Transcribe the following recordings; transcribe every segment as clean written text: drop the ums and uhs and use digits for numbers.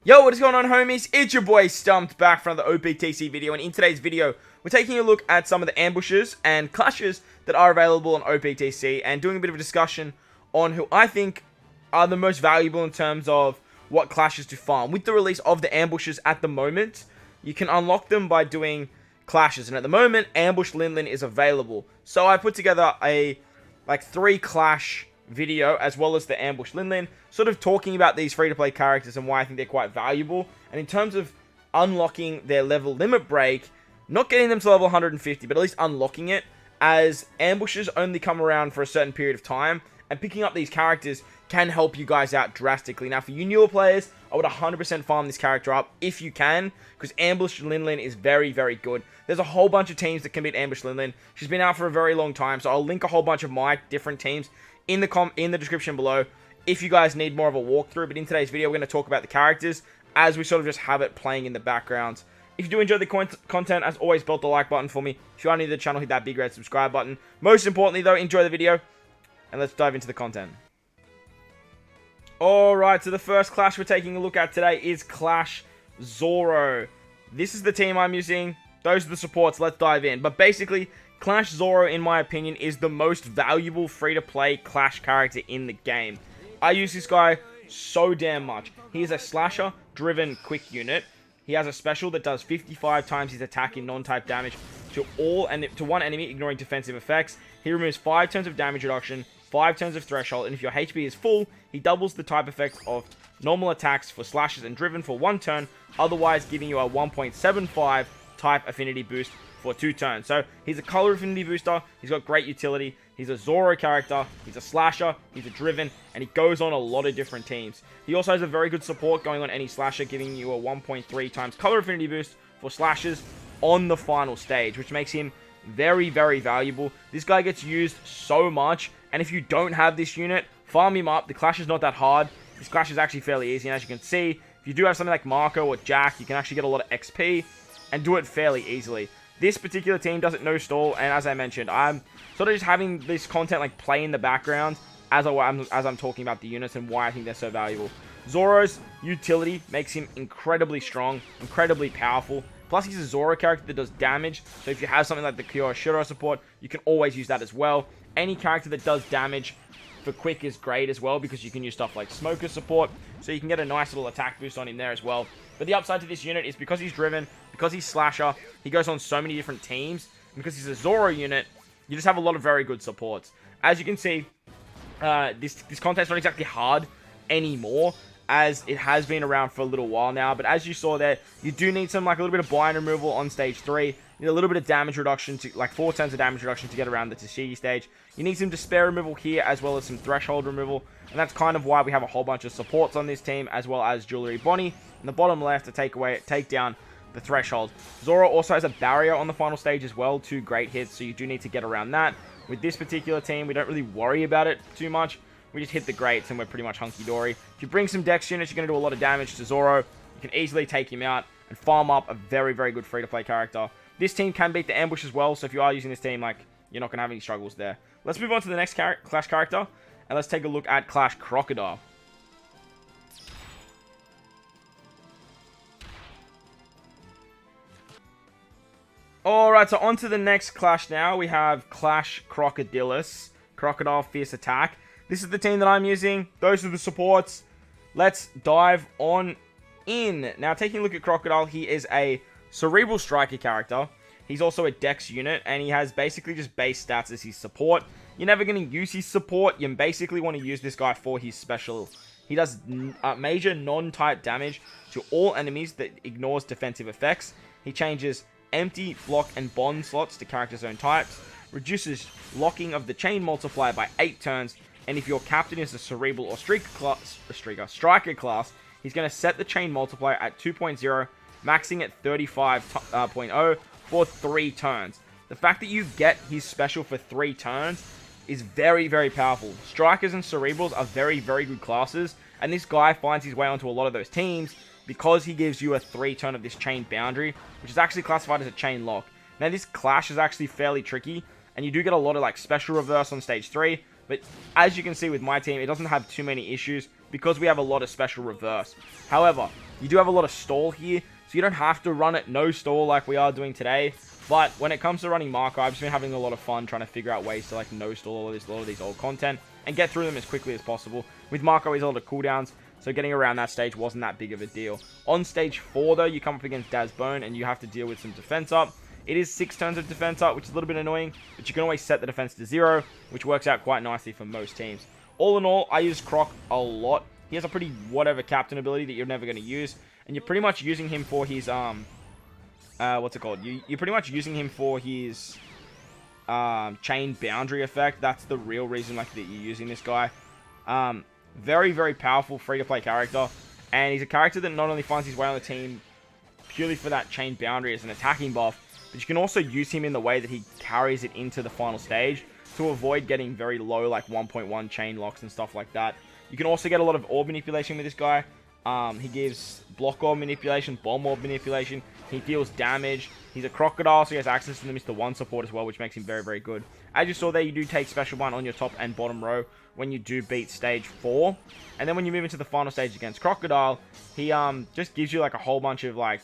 Yo, what is going on, homies? It's your boy Stumped back from the OPTC video, and in today's video, we're taking a look at some of the ambushes and clashes that are available on OPTC and doing a bit of a discussion on who I think are the most valuable in terms of what clashes to farm. With the release of the ambushes at the moment, you can unlock them by doing clashes, and at the moment, Ambush Lin Lin is available. So I put together a 3 clash video as well as the Ambush Lin Lin, sort of talking about these free-to-play characters and why I think they're quite valuable. And in terms of unlocking their level limit break, not getting them to level 150, but at least unlocking it, as ambushes only come around for a certain period of time, and picking up these characters can help you guys out drastically. Now, for you newer players, I would 100% farm this character up if you can, because Ambush Lin Lin is very, very good. There's a whole bunch of teams that can beat Ambush Lin Lin. She's been out for a very long time, so I'll link a whole bunch of my different teams in the description below if you guys need more of a walkthrough. But in today's video, we're going to talk about the characters as we sort of just have it playing in the background. If you do enjoy the content, as always, belt the like button for me. If you are new to the channel, hit that big red subscribe button. Most importantly, though, enjoy the video, and let's dive into the content. Alright, so the first clash we're taking a look at today is Clash Zoro. This is the team I'm using. Those are the supports. Let's dive in. But basically, Clash Zoro, in my opinion, is the most valuable free-to-play Clash character in the game. I use this guy so damn much. He is a slasher-driven quick unit. He has a special that does 55 times his attack in non-type damage to one enemy, ignoring defensive effects. He removes 5 turns of damage reduction, 5 turns of threshold, and if your HP is full, he doubles the type effect of normal attacks for slashes and driven for 1 turn, otherwise giving you a 1.75 type affinity boost for 2 turns. So he's a color affinity booster. He's got great utility. He's a Zoro character. He's a slasher. He's a driven, and he goes on a lot of different teams. He also has a very good support going on any slasher, giving you a 1.3 times color affinity boost for slashes on the final stage, which makes him very, very valuable. This guy gets used so much, and if you don't have this unit, farm him up. The clash is not that hard. This clash is actually fairly easy, and as you can see, if you do have something like Marco or Jack, you can actually get a lot of XP and do it fairly easily. This particular team doesn't no stall, and as I mentioned, I'm sort of just having this content like play in the background as I'm talking about the units and why I think they're so valuable. Zoro's utility makes him incredibly strong, incredibly powerful. Plus, he's a Zoro character that does damage, so if you have something like the Kyo Shiro support, you can always use that as well. Any character that does damage for quick is great as well, because you can use stuff like Smoker support, so you can get a nice little attack boost on him there as well. But the upside to this unit is because he's driven, because he's slasher, he goes on so many different teams, and because he's a Zoro unit, you just have a lot of very good supports. As you can see, this content's not exactly hard anymore, as it has been around for a little while now. But as you saw there, you do need some, like, a little bit of bind removal on stage 3. You need a little bit of damage reduction, to like 4 turns of damage reduction to get around the Tashigi stage. You need some despair removal here, as well as some threshold removal. And that's kind of why we have a whole bunch of supports on this team, as well as Jewelry Bonnie in the bottom left to take down the threshold. Zoro also has a barrier on the final stage as well, 2 great hits, so you do need to get around that. With this particular team, we don't really worry about it too much. We just hit the grates and we're pretty much hunky-dory. If you bring some Dex units, you're going to do a lot of damage to Zoro. You can easily take him out and farm up a very, very good free-to-play character. This team can beat the ambush as well, so if you are using this team, like, you're not going to have any struggles there. Let's move on to the next Clash character, and let's take a look at Clash Crocodile. Alright, so on to the next Clash now. We have Clash Crocodilus, Crocodile Fierce Attack. This is the team that I'm using. Those are the supports. Let's dive on in. Now, taking a look at Crocodile, he is a Cerebral Striker character. He's also a Dex unit, and he has basically just base stats as his support. You're never going to use his support. You basically want to use this guy for his special. He does major non-type damage to all enemies that ignores defensive effects. He changes empty, block, and bond slots to character's own types. Reduces locking of the chain multiplier by 8 turns. And if your captain is a Cerebral or Striker class, he's going to set the chain multiplier at 2.0, maxing at 35.0 for 3 turns. The fact that you get his special for 3 turns is very, very powerful. Strikers and Cerebrals are very, very good classes, and this guy finds his way onto a lot of those teams because he gives you a 3 turn of this chain boundary, which is actually classified as a chain lock. Now, this clash is actually fairly tricky, and you do get a lot of like special reverse on stage 3, but as you can see with my team, it doesn't have too many issues because we have a lot of special reverse. However, You do have a lot of stall here, so you don't have to run it no stall like we are doing today. But when it comes to running Marco, I've just been having a lot of fun trying to figure out ways to like no stall all of these old content and get through them as quickly as possible. With Marco, he's a lot of cooldowns, so getting around that stage wasn't that big of a deal. On stage 4 though, you come up against Dazbone and you have to deal with some defense up. It is 6 turns of defense up, which is a little bit annoying, but you can always set the defense to 0, which works out quite nicely for most teams. All in all, I use Croc a lot. He has a pretty whatever captain ability that you're never going to use, and you're pretty much using him for his what's it called? You're pretty much using him for his chain boundary effect. That's the real reason like that you're using this guy. Very, very powerful free-to-play character, and he's a character that not only finds his way on the team purely for that chain boundary as an attacking buff, but you can also use him in the way that he carries it into the final stage to avoid getting very low like 1.1 chain locks and stuff like that. You can also get a lot of orb manipulation with this guy. He gives block orb manipulation, bomb orb manipulation. He deals damage. He's a Crocodile, so he has access to the Mr. 1 support as well, which makes him very, very good. As you saw there, you do take Special Bind on your top and bottom row when you do beat stage 4. And then when you move into the final stage against Crocodile, he just gives you like a whole bunch of like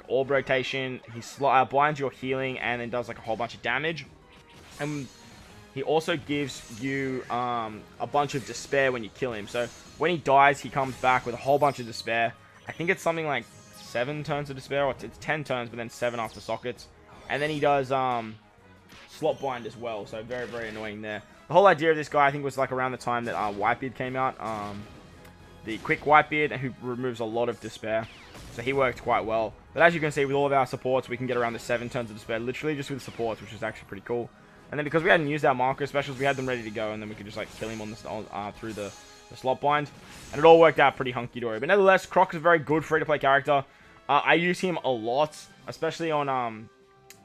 orb rotation. He blinds your healing and then does like a whole bunch of damage. And he also gives you a bunch of despair when you kill him. So when he dies, he comes back with a whole bunch of despair. I think it's something like 7 turns of despair, or it's 10 turns, but then 7 after sockets. And then he does slot bind as well, so very, very annoying there. The whole idea of this guy, I think, was like around the time that Whitebeard came out. The quick Whitebeard, who removes a lot of despair. So he worked quite well. But as you can see, with all of our supports, we can get around the 7 turns of despair, literally just with supports, which is actually pretty cool. And then because we hadn't used our Marco specials, we had them ready to go, and then we could just like kill him on the through the slot bind. And it all worked out pretty hunky-dory. But nevertheless, Croc is a very good free-to-play character. I use him a lot, especially on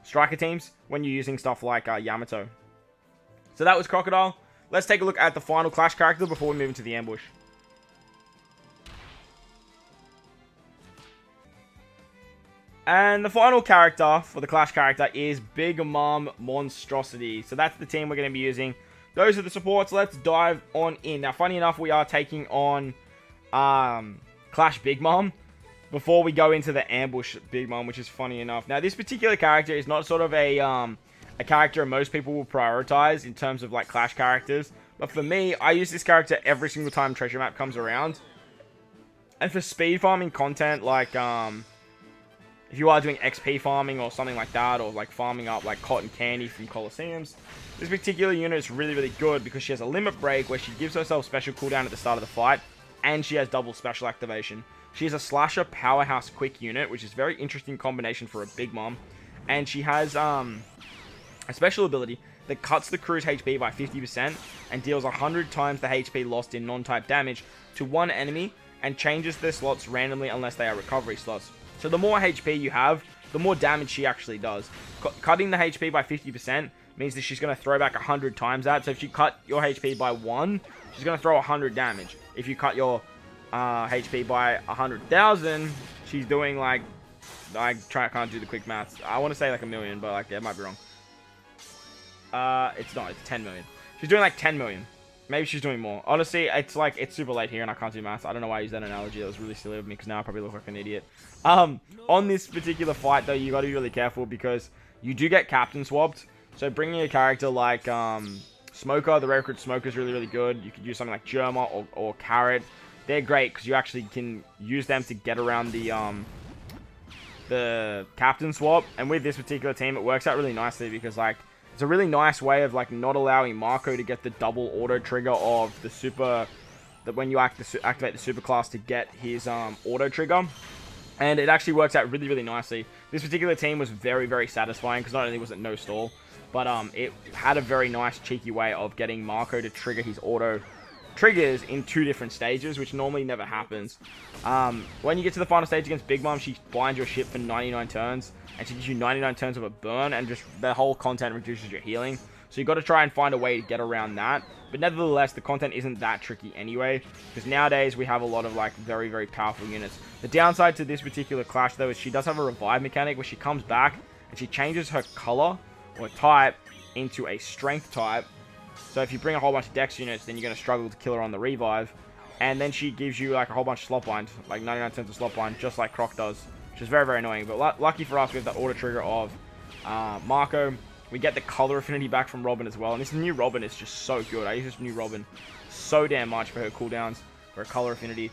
striker teams, when you're using stuff like Yamato. So that was Crocodile. Let's take a look at the final Clash character before we move into the ambush. And the final character for the Clash character is Big Mom Monstrosity. So that's the team we're going to be using. Those are the supports. Let's dive on in. Now, funny enough, we are taking on Clash Big Mom before we go into the ambush Big Mom, which is funny enough. Now, this particular character is not sort of a character most people will prioritize in terms of like Clash characters. But for me, I use this character every single time Treasure Map comes around. And for speed farming content, like if you are doing XP farming or something like that, or like farming up like cotton candy from Colosseums, this particular unit is really, really good because she has a limit break where she gives herself special cooldown at the start of the fight, and she has double special activation. She is a slasher powerhouse quick unit, which is a very interesting combination for a Big Mom, and she has a special ability that cuts the crew's HP by 50% and deals 100 times the HP lost in non-type damage to one enemy and changes their slots randomly unless they are recovery slots. So the more HP you have, the more damage she actually does. Cutting the HP by 50% means that she's going to throw back 100 times that. So if you cut your HP by 1, she's going to throw 100 damage. If you cut your HP by 100,000, she's doing like... I can't do the quick maths. I want to say like 1 million, but like it might be wrong. It's not. It's 10 million. She's doing like 10 million. Maybe she's doing more. Honestly, it's like, it's super late here and I can't do maths. I don't know why I used that analogy. That was really silly of me because now I probably look like an idiot. On this particular fight though, you got to be really careful because you do get captain swapped. So bringing a character like Smoker, the Rare Recruit Smoker is really, really good. You could use something like Germa or Carrot. They're great because you actually can use them to get around the captain swap. And with this particular team, it works out really nicely because like, it's a really nice way of like not allowing Marco to get the double auto trigger of the super, that when you activate the super class to get his auto trigger. And it actually works out really, really nicely. This particular team was very, very satisfying because not only was it no stall, but it had a very nice cheeky way of getting Marco to trigger his auto triggers in 2 different stages, which normally never happens. When you get to the final stage against Big Mom, she blinds your ship for 99 turns. And she gives you 99 turns of a burn, and just the whole content reduces your healing. So you've got to try and find a way to get around that. But nevertheless, the content isn't that tricky anyway, because nowadays we have a lot of like very, very powerful units. The downside to this particular Clash though is she does have a revive mechanic where she comes back and she changes her color or type into a strength type. So if you bring a whole bunch of Dex units, then you're going to struggle to kill her on the revive. And then she gives you like a whole bunch of slot bind, like 99 cents of slot bind, just like Croc does, which is very, very annoying. But lucky for us, we have the auto trigger of Marco. We get the color affinity back from Robin as well. And this new Robin is just so good. I use this new Robin so damn much for her cooldowns, for her color affinity.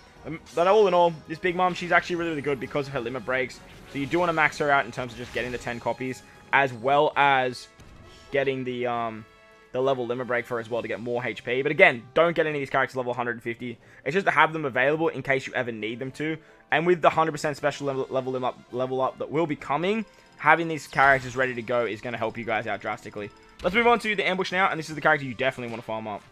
But all in all, this Big Mom, she's actually really, really good because of her limit breaks. So you do want to max her out in terms of just getting the 10 copies, as well as getting the level limit break for her as well to get more HP. But again, don't get any of these characters level 150. It's just to have them available in case you ever need them to. And with the 100% special level up that will be coming, having these characters ready to go is going to help you guys out drastically. Let's move on to the ambush now, and this is the character you definitely want to farm up.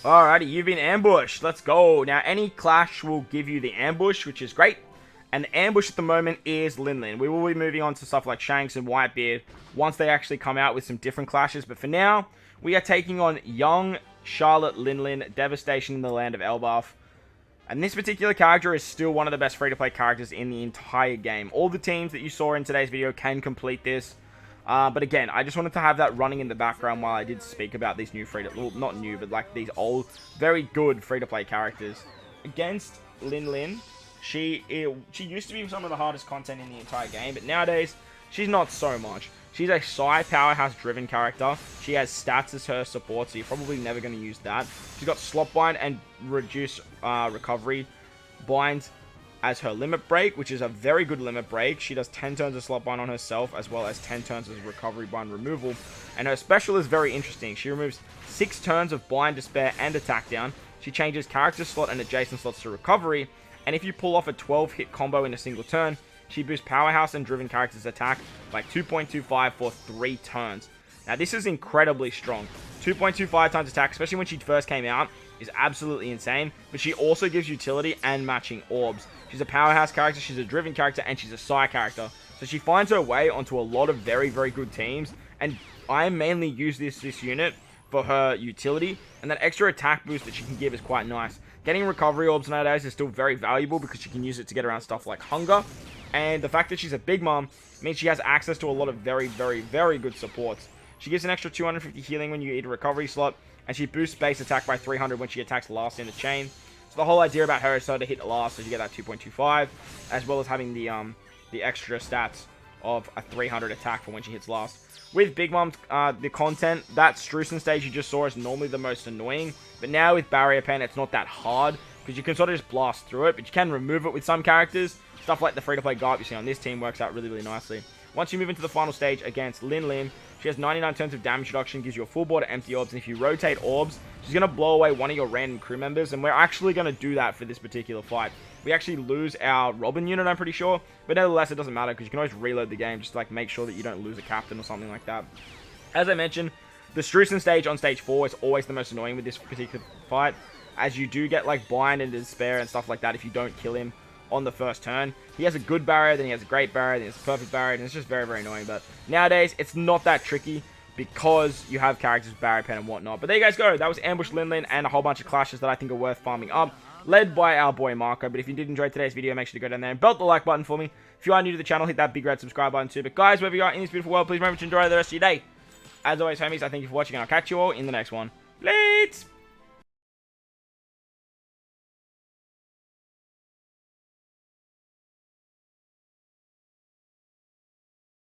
Alrighty, you've been ambushed. Let's go. Now, any clash will give you the ambush, which is great. And the ambush at the moment is Lin Lin. We will be moving on to stuff like Shanks and Whitebeard once they actually come out with some different clashes. But for now, we are taking on young Charlotte Lin Lin, Devastation in the land of Elbaf. And this particular character is still one of the best free-to-play characters in the entire game. All the teams that you saw in today's video can complete this. But again, I just wanted to have that running in the background while I did speak about these new well, not new, but like these old, very good free-to-play characters. Against Lin Lin, she used to be some of the hardest content in the entire game, but nowadays, she's not so much. She's a Psy powerhouse-driven character. She has stats as her support, so you're probably never going to use that. She's got Slot Bind and Reduce Recovery Bind as her limit break, which is a very good limit break. She does 10 turns of Slot Bind on herself, as well as 10 turns of Recovery Bind removal. And her special is very interesting. She removes 6 turns of Bind, Despair, and Attack Down. She changes character slot and adjacent slots to Recovery. And if you pull off a 12-hit combo in a single turn, she boosts Powerhouse and Driven Characters' attack by 2.25 for 3 turns. Now, this is incredibly strong. 2.25 times attack, especially when she first came out, is absolutely insane. But she also gives utility and matching orbs. She's a Powerhouse character, she's a Driven character, and she's a Psy character. So she finds her way onto a lot of very, very good teams. And I mainly use this unit for her utility. And that extra attack boost that she can give is quite nice. Getting Recovery Orbs nowadays is still very valuable because she can use it to get around stuff like Hunger. And the fact that she's a Big Mom means she has access to a lot of very, very, very good supports. She gives an extra 250 healing when you eat a recovery slot, and she boosts base attack by 300 when she attacks last in the chain. So the whole idea about her is so to hit last, so you get that 2.25, as well as having the extra stats of a 300 attack for when she hits last. With Big Mom's the content, that Strucin stage you just saw is normally the most annoying, but now with Barrier Pen, it's not that hard, because you can sort of just blast through it, but you can remove it with some characters. Stuff like the free-to-play Garp you see on this team works out really, really nicely. Once you move into the final stage against Lin Lin, she has 99 turns of damage reduction, gives you a full board of empty orbs, and if you rotate orbs, she's going to blow away one of your random crew members, and we're actually going to do that for this particular fight. We actually lose our Robin unit, I'm pretty sure, but nevertheless, it doesn't matter, because you can always reload the game, just to like make sure that you don't lose a captain or something like that. As I mentioned, the Strucin stage on stage 4 is always the most annoying with this particular fight, as you do get like Bind and Despair and stuff like that if you don't kill him on the first turn. He has a good barrier, then he has a great barrier, then he has a perfect barrier, and it's just very, very annoying. But nowadays, it's not that tricky because you have characters with barrier pen and whatnot. But there you guys go. That was Ambush Lin Lin and a whole bunch of clashes that I think are worth farming up, led by our boy Marco. But if you did enjoy today's video, make sure to go down there and belt the like button for me. If you are new to the channel, hit that big red subscribe button too. But guys, wherever you are in this beautiful world, please remember to enjoy the rest of your day. As always, homies, I thank you for watching, and I'll catch you all in the next one. Late!